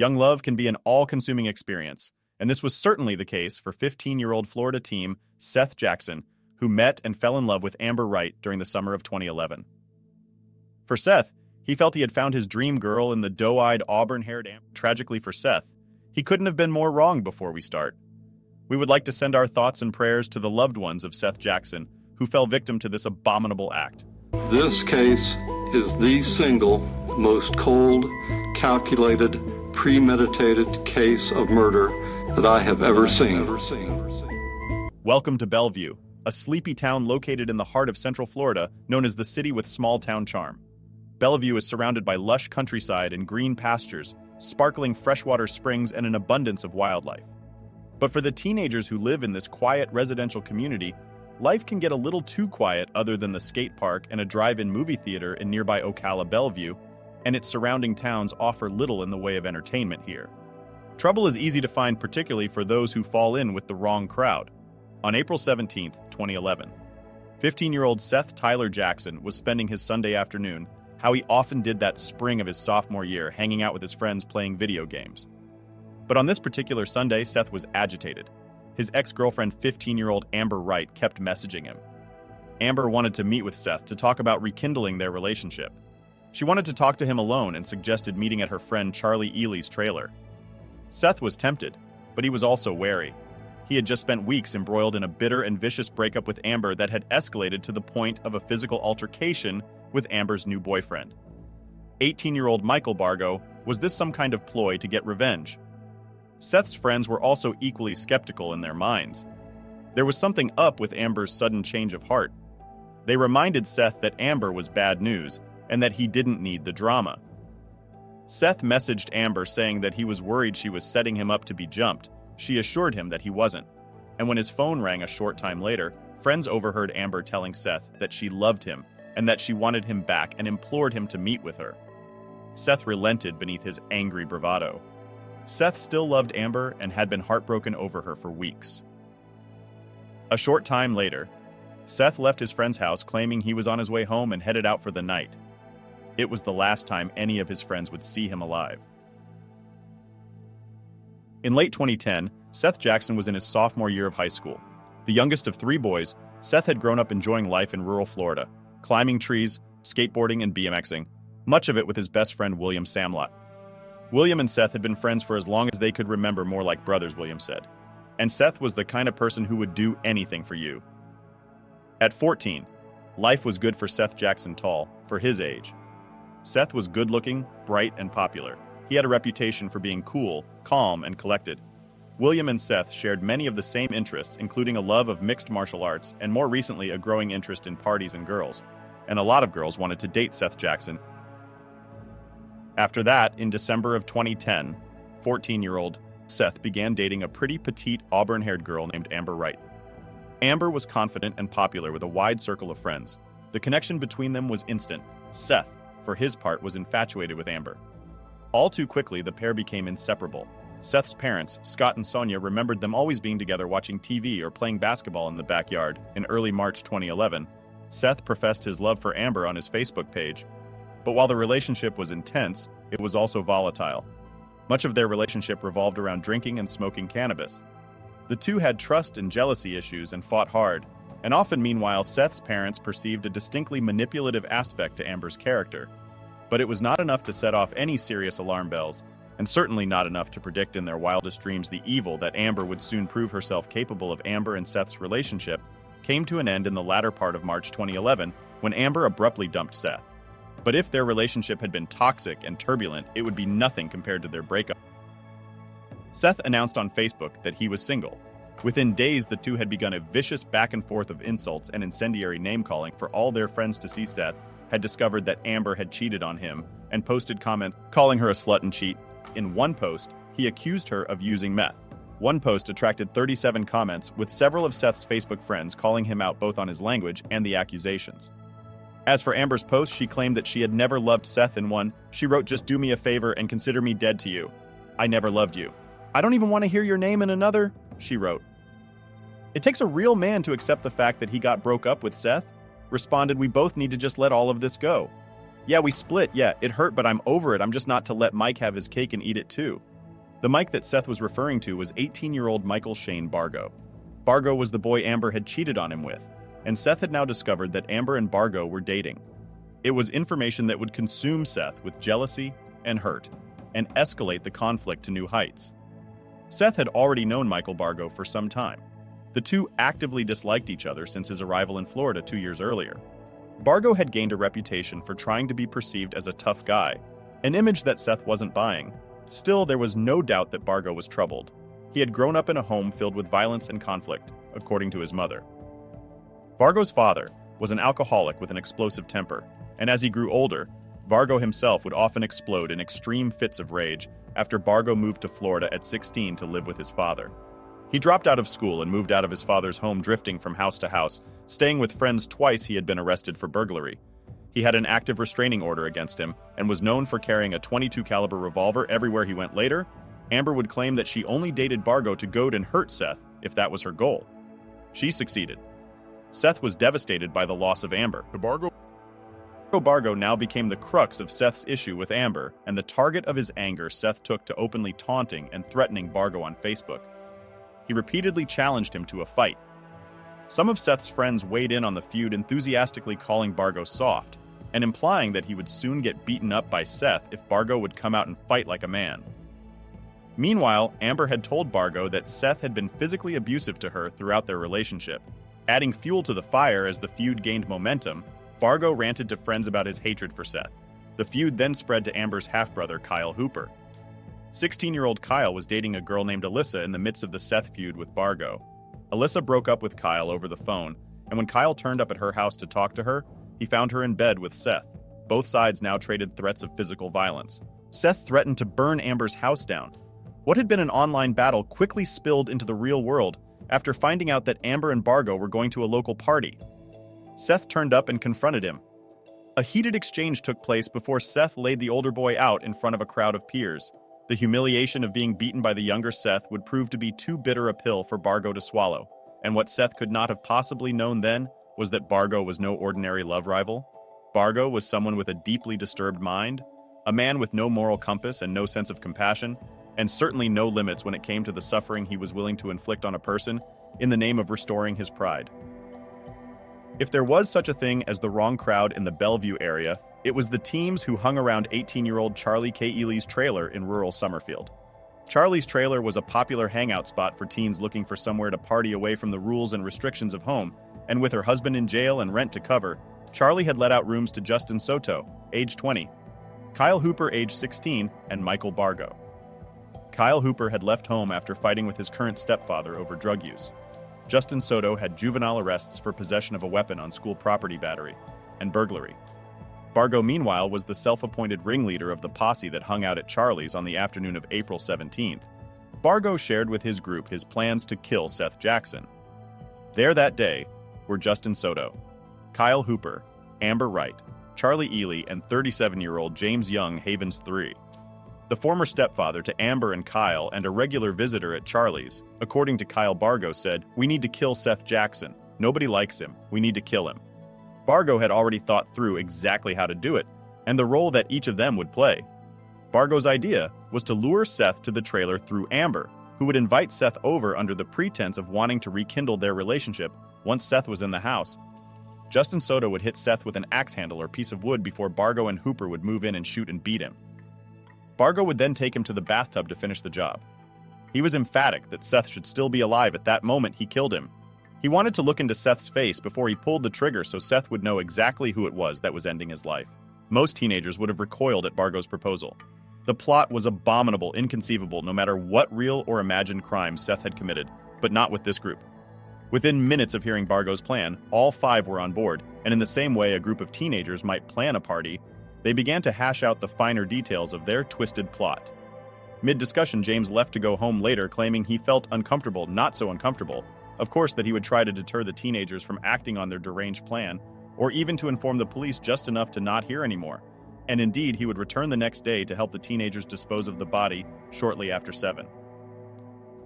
Young love can be an all-consuming experience, and this was certainly the case for 15-year-old Florida teen Seath Jackson, who met and fell in love with Amber Wright during the summer of 2011. For Seath, he felt he had found his dream girl in the doe-eyed, auburn-haired Amber. Tragically for Seath, he couldn't have been more wrong. Before we start, we would like to send our thoughts and prayers to the loved ones of Seath Jackson, who fell victim to this abominable act. This case is the single most cold, calculated, premeditated case of murder that I have ever seen. Welcome to Belleview, a sleepy town located in the heart of Central Florida, known as the city with small-town charm. Belleview is surrounded by lush countryside and green pastures, sparkling freshwater springs, and an abundance of wildlife. But for the teenagers who live in this quiet residential community, life can get a little too quiet other than the skate park and a drive-in movie theater in nearby Ocala Bellevue, and its surrounding towns offer little in the way of entertainment here. Trouble is easy to find, particularly for those who fall in with the wrong crowd. On April 17, 2011, 15-year-old Seath Tyler Jackson was spending his Sunday afternoon how he often did that spring of his sophomore year, hanging out with his friends playing video games. But on this particular Sunday, Seath was agitated. His ex-girlfriend, 15-year-old Amber Wright, kept messaging him. Amber wanted to meet with Seath to talk about rekindling their relationship. She wanted to talk to him alone and suggested meeting at her friend Charlie Ely's trailer. Seath was tempted, but he was also wary. He had just spent weeks embroiled in a bitter and vicious breakup with Amber that had escalated to the point of a physical altercation with Amber's new boyfriend. 18-year-old Michael Bargo, was this some kind of ploy to get revenge? Seath's friends were also equally skeptical in their minds. There was something up with Amber's sudden change of heart. They reminded Seath that Amber was bad news and that he didn't need the drama. Seath messaged Amber saying that he was worried she was setting him up to be jumped. She assured him that he wasn't. And when his phone rang a short time later, friends overheard Amber telling Seath that she loved him and that she wanted him back and implored him to meet with her. Seath relented beneath his angry bravado. Seath still loved Amber and had been heartbroken over her for weeks. A short time later, Seath left his friend's house claiming he was on his way home and headed out for the night. It was the last time any of his friends would see him alive. In late 2010, Seath Jackson was in his sophomore year of high school. The youngest of three boys, Seath had grown up enjoying life in rural Florida, climbing trees, skateboarding, and BMXing, much of it with his best friend William Samlot. William and Seath had been friends for as long as they could remember, more like brothers, William said. And Seath was the kind of person who would do anything for you. At 14, life was good for Seath Jackson Tall, for his age. Seath was good-looking, bright, and popular. He had a reputation for being cool, calm, and collected. William and Seath shared many of the same interests, including a love of mixed martial arts and more recently a growing interest in parties and girls. And a lot of girls wanted to date Seath Jackson. After that, in December of 2010, 14-year-old Seath began dating a pretty petite auburn-haired girl named Amber Wright. Amber was confident and popular with a wide circle of friends. The connection between them was instant. Seath, for his part, was infatuated with Amber. All too quickly, the pair became inseparable. Seath's parents, Scott and Sonia, remembered them always being together watching TV or playing basketball in the backyard. In early March 2011, Seath professed his love for Amber on his Facebook page. But while the relationship was intense, it was also volatile. Much of their relationship revolved around drinking and smoking cannabis. The two had trust and jealousy issues and fought hard, and often meanwhile Seath's parents perceived a distinctly manipulative aspect to Amber's character. But it was not enough to set off any serious alarm bells, and certainly not enough to predict in their wildest dreams the evil that Amber would soon prove herself capable of. Amber and Seath's relationship came to an end in the latter part of March 2011 when Amber abruptly dumped Seath. But if their relationship had been toxic and turbulent, it would be nothing compared to their breakup. Seath announced on Facebook that he was single. Within days, the two had begun a vicious back and forth of insults and incendiary name-calling. For all their friends to see, Seath had discovered that Amber had cheated on him and posted comments calling her a slut and cheat. In one post, he accused her of using meth. One post attracted 37 comments, with several of Seath's Facebook friends calling him out both on his language and the accusations. As for Amber's post, she claimed that she had never loved Seath. In one, she wrote, "Just do me a favor and consider me dead to you. I never loved you. I don't even want to hear your name in another," she wrote. "It takes a real man to accept the fact that he got broke up with Seath." Responded, "We both need to just let all of this go. Yeah, we split. Yeah, it hurt, but I'm over it. I'm just not to let Mike have his cake and eat it too." The Mike that Seath was referring to was 18-year-old Michael Shane Bargo. Bargo was the boy Amber had cheated on him with, and Seath had now discovered that Amber and Bargo were dating. It was information that would consume Seath with jealousy and hurt, and escalate the conflict to new heights. Seath had already known Michael Bargo for some time. The two actively disliked each other since his arrival in Florida 2 years earlier. Bargo had gained a reputation for trying to be perceived as a tough guy, an image that Seath wasn't buying. Still, there was no doubt that Bargo was troubled. He had grown up in a home filled with violence and conflict, according to his mother. Bargo's father was an alcoholic with an explosive temper, and as he grew older, Bargo himself would often explode in extreme fits of rage after Bargo moved to Florida at 16 to live with his father. He dropped out of school and moved out of his father's home, drifting from house to house, staying with friends. Twice he had been arrested for burglary. He had an active restraining order against him and was known for carrying a .22 caliber revolver everywhere he went. Later, Amber would claim that she only dated Bargo to goad and hurt Seath if that was her goal. She succeeded. Seath was devastated by the loss of Amber. Bargo now became the crux of Seath's issue with Amber, and the target of his anger Seath took to openly taunting and threatening Bargo on Facebook. He repeatedly challenged him to a fight. Some of Seath's friends weighed in on the feud, enthusiastically calling Bargo soft, and implying that he would soon get beaten up by Seath if Bargo would come out and fight like a man. Meanwhile, Amber had told Bargo that Seath had been physically abusive to her throughout their relationship. Adding fuel to the fire as the feud gained momentum, Bargo ranted to friends about his hatred for Seath. The feud then spread to Amber's half-brother, Kyle Hooper. 16-year-old Kyle was dating a girl named Alyssa in the midst of the Seath feud with Bargo. Alyssa broke up with Kyle over the phone, and when Kyle turned up at her house to talk to her, he found her in bed with Seath. Both sides now traded threats of physical violence. Seath threatened to burn Amber's house down. What had been an online battle quickly spilled into the real world after finding out that Amber and Bargo were going to a local party. Seath turned up and confronted him. A heated exchange took place before Seath laid the older boy out in front of a crowd of peers. The humiliation of being beaten by the younger Seath would prove to be too bitter a pill for Bargo to swallow, and what Seath could not have possibly known then was that Bargo was no ordinary love rival. Bargo was someone with a deeply disturbed mind, a man with no moral compass and no sense of compassion, and certainly no limits when it came to the suffering he was willing to inflict on a person in the name of restoring his pride. If there was such a thing as the wrong crowd in the Belleview area, it was the teams who hung around 18-year-old Charlie K. Ely's trailer in rural Summerfield. Charlie's trailer was a popular hangout spot for teens looking for somewhere to party away from the rules and restrictions of home, and with her husband in jail and rent to cover, Charlie had let out rooms to Justin Soto, age 20, Kyle Hooper, age 16, and Michael Bargo. Kyle Hooper had left home after fighting with his current stepfather over drug use. Justin Soto had juvenile arrests for possession of a weapon on school property, battery, and burglary. Bargo, meanwhile, was the self-appointed ringleader of the posse that hung out at Charlie's on the afternoon of April 17th. Bargo shared with his group his plans to kill Seath Jackson. There that day were Justin Soto, Kyle Hooper, Amber Wright, Charlie Ely, and 37-year-old James Young Havens III. The former stepfather to Amber and Kyle and a regular visitor at Charlie's, according to Kyle Bargo, said, "We need to kill Seath Jackson. Nobody likes him. We need to kill him." Bargo had already thought through exactly how to do it, and the role that each of them would play. Bargo's idea was to lure Seath to the trailer through Amber, who would invite Seath over under the pretense of wanting to rekindle their relationship once Seath was in the house. Justin Soto would hit Seath with an axe handle or piece of wood before Bargo and Hooper would move in and shoot and beat him. Bargo would then take him to the bathtub to finish the job. He was emphatic that Seath should still be alive at that moment he killed him. He wanted to look into Seath's face before he pulled the trigger so Seath would know exactly who it was that was ending his life. Most teenagers would have recoiled at Bargo's proposal. The plot was abominable, inconceivable, no matter what real or imagined crime Seath had committed, but not with this group. Within minutes of hearing Bargo's plan, all five were on board, and in the same way a group of teenagers might plan a party, they began to hash out the finer details of their twisted plot. Mid-discussion, James left to go home later, claiming he felt uncomfortable, not so uncomfortable, of course, that he would try to deter the teenagers from acting on their deranged plan, or even to inform the police just enough to not hear anymore. And indeed, he would return the next day to help the teenagers dispose of the body shortly after 7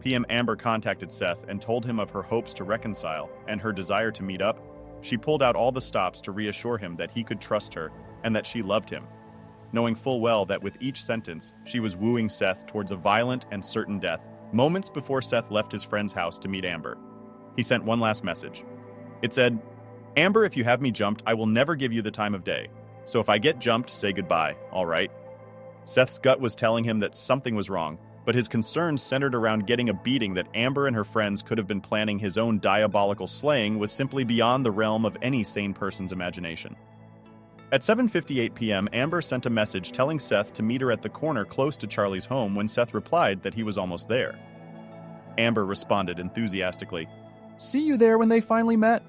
p.m. Amber contacted Seath and told him of her hopes to reconcile and her desire to meet up. She pulled out all the stops to reassure him that he could trust her and that she loved him. knowing full well that with each sentence, she was wooing Seath towards a violent and certain death, moments before Seath left his friend's house to meet Amber. He sent one last message. It said, "Amber, if you have me jumped, I will never give you the time of day. So if I get jumped, say goodbye, all right?" Seath's gut was telling him that something was wrong, but his concerns centered around getting a beating that Amber and her friends could have been planning his own diabolical slaying was simply beyond the realm of any sane person's imagination. At 7:58 p.m., Amber sent a message telling Seath to meet her at the corner close to Charlie's home when Seath replied that he was almost there. Amber responded enthusiastically, "See you there when they finally met."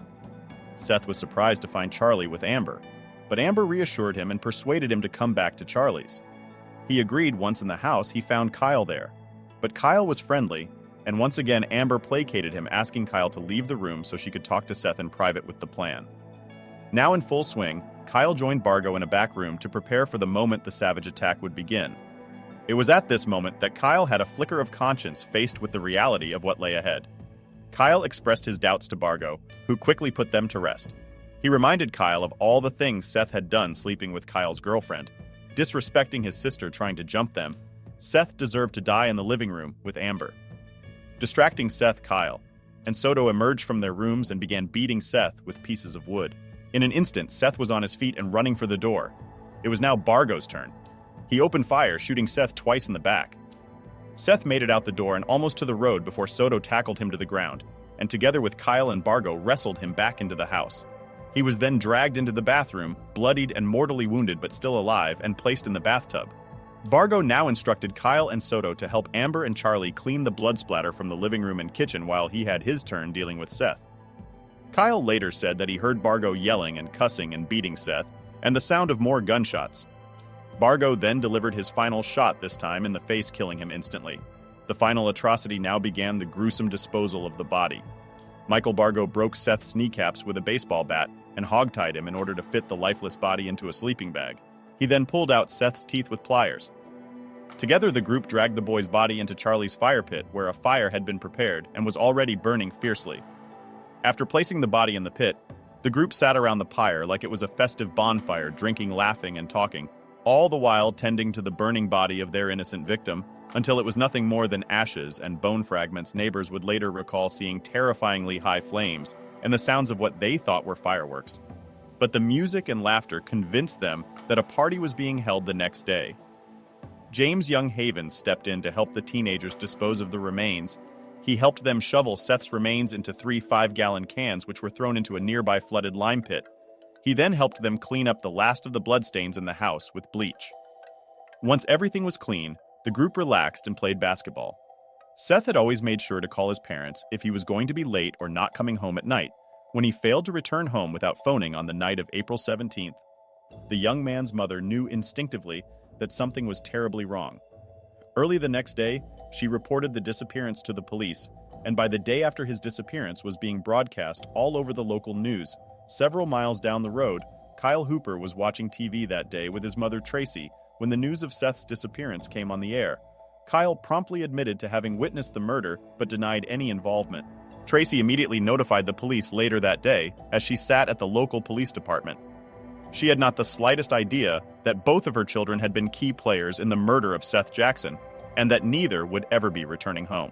Seath was surprised to find Charlie with Amber, but Amber reassured him and persuaded him to come back to Charlie's. He agreed once in the house he found Kyle there, but Kyle was friendly, and once again Amber placated him, asking Kyle to leave the room so she could talk to Seath in private with the plan. Now in full swing, Kyle joined Bargo in a back room to prepare for the moment the savage attack would begin. It was at this moment that Kyle had a flicker of conscience faced with the reality of what lay ahead. Kyle expressed his doubts to Bargo, who quickly put them to rest. He reminded Kyle of all the things Seath had done sleeping with Kyle's girlfriend, disrespecting his sister trying to jump them. Seath deserved to die in the living room with Amber. Distracting Seath, Kyle and Soto emerged from their rooms and began beating Seath with pieces of wood. In an instant, Seath was on his feet and running for the door. It was now Bargo's turn. He opened fire, shooting Seath twice in the back. Seath made it out the door and almost to the road before Soto tackled him to the ground, and together with Kyle and Bargo wrestled him back into the house. He was then dragged into the bathroom, bloodied and mortally wounded but still alive, and placed in the bathtub. Bargo now instructed Kyle and Soto to help Amber and Charlie clean the blood splatter from the living room and kitchen while he had his turn dealing with Seath. Kyle later said that he heard Bargo yelling and cussing and beating Seath, and the sound of more gunshots. Bargo then delivered his final shot, this time in the face, killing him instantly. The final atrocity now began, the gruesome disposal of the body. Michael Bargo broke Seath's kneecaps with a baseball bat and hogtied him in order to fit the lifeless body into a sleeping bag. He then pulled out Seath's teeth with pliers. Together, the group dragged the boy's body into Charlie's fire pit, where a fire had been prepared and was already burning fiercely. After placing the body in the pit, the group sat around the pyre like it was a festive bonfire, drinking, laughing, and talking, all the while tending to the burning body of their innocent victim, until it was nothing more than ashes and bone fragments. Neighbors would later recall seeing terrifyingly high flames and the sounds of what they thought were fireworks. But the music and laughter convinced them that a party was being held the next day. James Young Havens stepped in to help the teenagers dispose of the remains. He helped them shovel Seath's remains into 3 5-gallon cans, which were thrown into a nearby flooded lime pit. He then helped them clean up the last of the bloodstains in the house with bleach. Once everything was clean, the group relaxed and played basketball. Seath had always made sure to call his parents if he was going to be late or not coming home at night. When he failed to return home without phoning on the night of April 17th, the young man's mother knew instinctively that something was terribly wrong. Early the next day, she reported the disappearance to the police, and by the day after his disappearance was being broadcast all over the local news. Several miles down the road, Kyle Hooper was watching TV that day with his mother Tracy when the news of Seath's disappearance came on the air. Kyle promptly admitted to having witnessed the murder but denied any involvement. Tracy immediately notified the police later that day as she sat at the local police department. She had not the slightest idea that both of her children had been key players in the murder of Seath Jackson, and that neither would ever be returning home.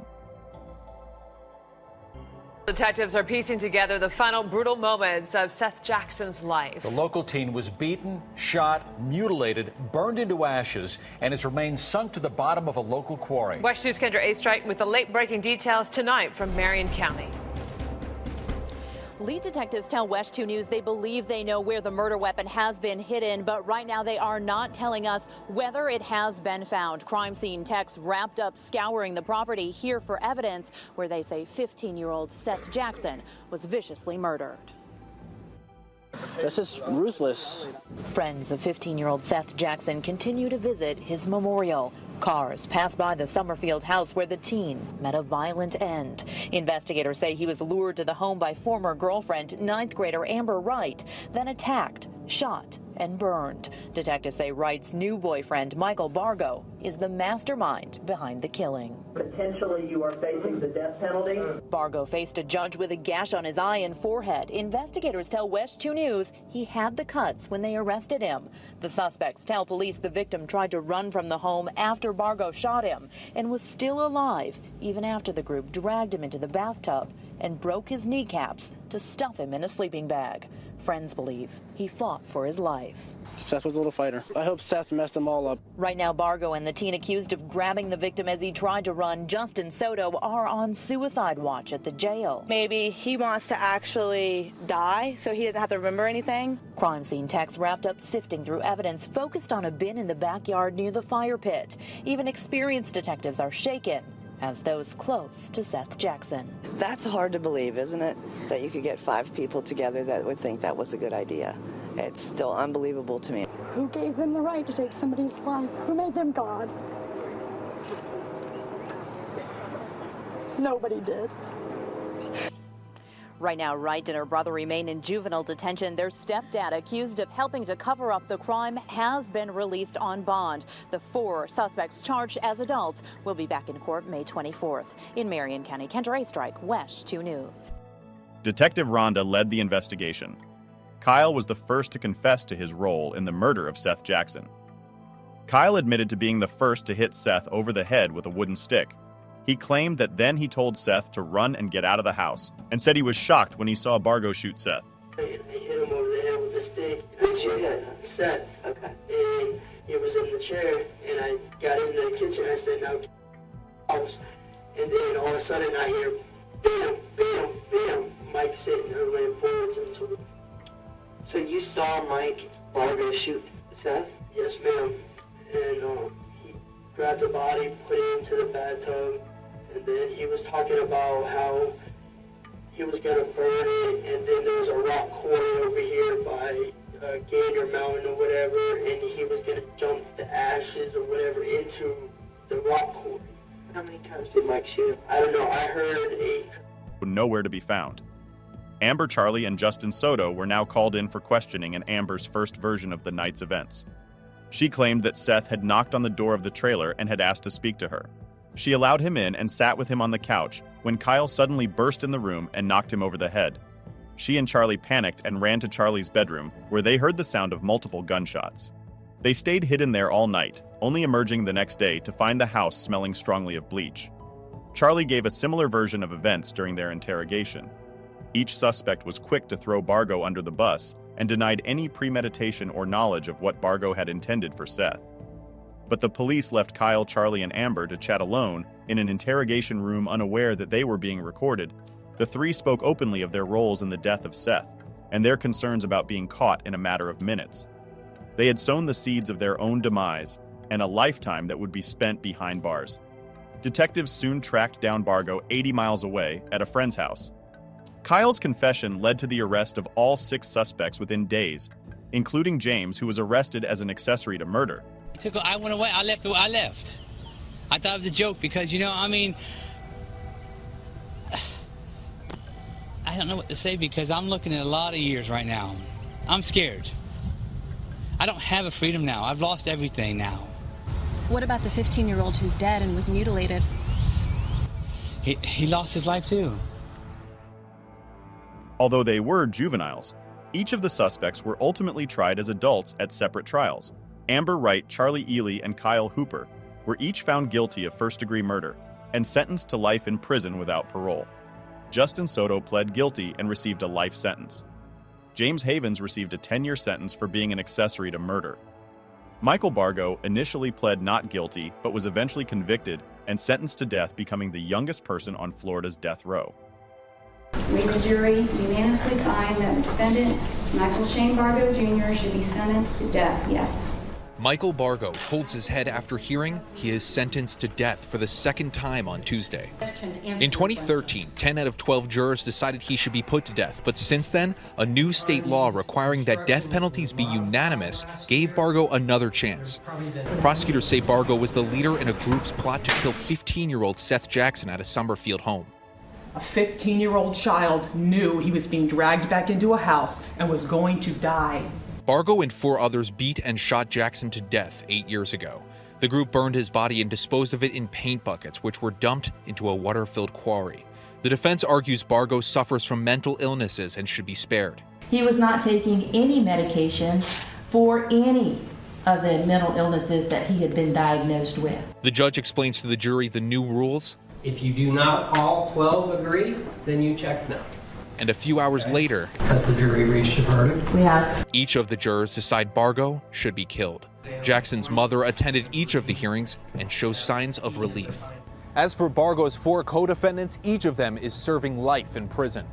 Detectives are piecing together the final brutal moments of Seath Jackson's life. The local teen was beaten, shot, mutilated, burned into ashes, and his remains sunk to the bottom of a local quarry. West 2's Kendra A. with the late-breaking details tonight from Marion County. Lead detectives tell West 2 News they believe they know where the murder weapon has been hidden, but right now they are not telling us whether it has been found. Crime scene techs wrapped up scouring the property here for evidence where they say 15-year-old Seath Jackson was viciously murdered. This is ruthless. Friends of 15-year-old Seath Jackson continue to visit his memorial. Cars pass by the Summerfield house where the teen met a violent end. Investigators say he was lured to the home by former girlfriend, 9th grader Amber Wright, then attacked, shot, and burned. Detectives say Wright's new boyfriend, Michael Bargo, is the mastermind behind the killing. Potentially you are facing the death penalty. Bargo faced a judge with a gash on his eye and forehead. Investigators tell WESH 2 News he had the cuts when they arrested him. The suspects tell police the victim tried to run from the home after Bargo shot him and was still alive even after the group dragged him into the bathtub and broke his kneecaps to stuff him in a sleeping bag. Friends believe he fought for his life. Seth was a little fighter. I hope Seth messed them all up. Right now, Bargo and the teen accused of grabbing the victim as he tried to run, Justin Soto, are on suicide watch at the jail. Maybe he wants to actually die so he doesn't have to remember anything. Crime scene techs wrapped up sifting through evidence focused on a bin in the backyard near the fire pit. Even experienced detectives are shaken, as those close to Seth Jackson. That's hard to believe, isn't it? That you could get 5 people together that would think that was a good idea. It's still unbelievable to me. Who gave them the right to take somebody's life? Who made them God? Nobody did. Right now, Wright and her brother remain in juvenile detention. Their stepdad, accused of helping to cover up the crime, has been released on bond. The 4 suspects charged as adults will be back in court May 24th. In Marion County, Kendra Astrike, WESH 2 News. Detective Rhonda led the investigation. Kyle was the first to confess to his role in the murder of Seth Jackson. Kyle admitted to being the first to hit Seth over the head with a wooden stick. He claimed that then he told Seth to run and get out of the house, and said he was shocked when he saw Bargo shoot Seth. I hit him over the head with a stick. Who'd you hit? Seth. Okay. And he was in the chair, and I got in the kitchen. I said, "Now, house." And then all of a sudden I hear, bam, bam, bam. Mike sitting there laying bullets into him. So you saw Mike Bargo shoot Seth? Yes, ma'am. And he grabbed the body, put it into the bathtub, and then he was talking about how he was going to burn it, and then there was a rock quarry over here by Gator Mountain or whatever, and he was going to dump the ashes or whatever into the rock quarry. How many times did Mike shoot him? I don't know. I heard 8. Nowhere to be found. Amber, Charlie, and Justin Soto were now called in for questioning in Amber's first version of the night's events. She claimed that Seth had knocked on the door of the trailer and had asked to speak to her. She allowed him in and sat with him on the couch when Kyle suddenly burst in the room and knocked him over the head. She and Charlie panicked and ran to Charlie's bedroom, where they heard the sound of multiple gunshots. They stayed hidden there all night, only emerging the next day to find the house smelling strongly of bleach. Charlie gave a similar version of events during their interrogation. Each suspect was quick to throw Bargo under the bus and denied any premeditation or knowledge of what Bargo had intended for Seth. But the police left Kyle, Charlie, and Amber to chat alone in an interrogation room, unaware that they were being recorded. The 3 spoke openly of their roles in the death of Seth and their concerns about being caught in a matter of minutes. They had sown the seeds of their own demise and a lifetime that would be spent behind bars. Detectives soon tracked down Bargo 80 miles away at a friend's house. Kyle's confession led to the arrest of all 6 suspects within days, including James, who was arrested as an accessory to murder. I went away. I left. I thought it was a joke because, I don't know what to say because I'm looking at a lot of years right now. I'm scared. I don't have a freedom now. I've lost everything now. What about the 15-year-old who's dead and was mutilated? He lost his life too. Although they were juveniles, each of the suspects were ultimately tried as adults at separate trials. Amber Wright, Charlie Ely, and Kyle Hooper were each found guilty of first-degree murder and sentenced to life in prison without parole. Justin Soto pled guilty and received a life sentence. James Havens received a 10-year sentence for being an accessory to murder. Michael Bargo initially pled not guilty but was eventually convicted and sentenced to death, becoming the youngest person on Florida's death row. We, the jury, unanimously find that the defendant, Michael Shane Bargo Jr., should be sentenced to death. Yes. Michael Bargo holds his head after hearing he is sentenced to death for the 2nd time on Tuesday. In 2013, 10 out of 12 jurors decided he should be put to death, but since then, a new state law requiring that death penalties be unanimous gave Bargo another chance. Prosecutors say Bargo was the leader in a group's plot to kill 15-year-old Seth Jackson at a Summerfield home. A 15-year-old child knew he was being dragged back into a house and was going to die. Bargo and 4 others beat and shot Jackson to death 8 years ago. The group burned his body and disposed of it in paint buckets, which were dumped into a water-filled quarry. The defense argues Bargo suffers from mental illnesses and should be spared. He was not taking any medication for any of the mental illnesses that he had been diagnosed with. The judge explains to the jury the new rules. If you do not all 12 agree, then you check no. And a few hours later, has the jury reached a verdict? Yeah. Each of the jurors decide Bargo should be killed. Jackson's mother attended each of the hearings and shows signs of relief. As for Bargo's 4 co-defendants, each of them is serving life in prison.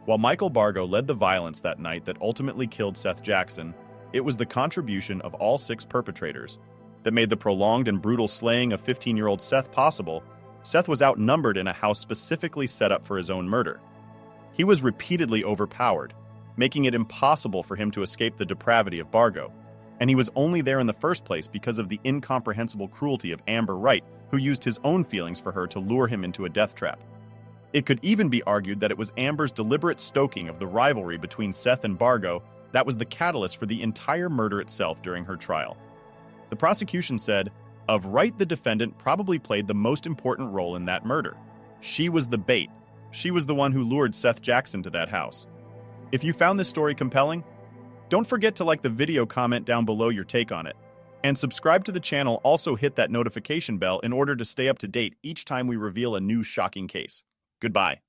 While Michael Bargo led the violence that night that ultimately killed Seath Jackson, it was the contribution of all 6 perpetrators that made the prolonged and brutal slaying of 15-year-old Seath possible. Seath was outnumbered in a house specifically set up for his own murder. He was repeatedly overpowered, making it impossible for him to escape the depravity of Bargo. And he was only there in the first place because of the incomprehensible cruelty of Amber Wright, who used his own feelings for her to lure him into a death trap. It could even be argued that it was Amber's deliberate stoking of the rivalry between Seath and Bargo that was the catalyst for the entire murder itself during her trial. The prosecution said, of Wright, the defendant probably played the most important role in that murder. She was the bait. She was the one who lured Seath Jackson to that house. If you found this story compelling, don't forget to like the video, comment down below your take on it, and subscribe to the channel. Also hit that notification bell in order to stay up to date each time we reveal a new shocking case. Goodbye.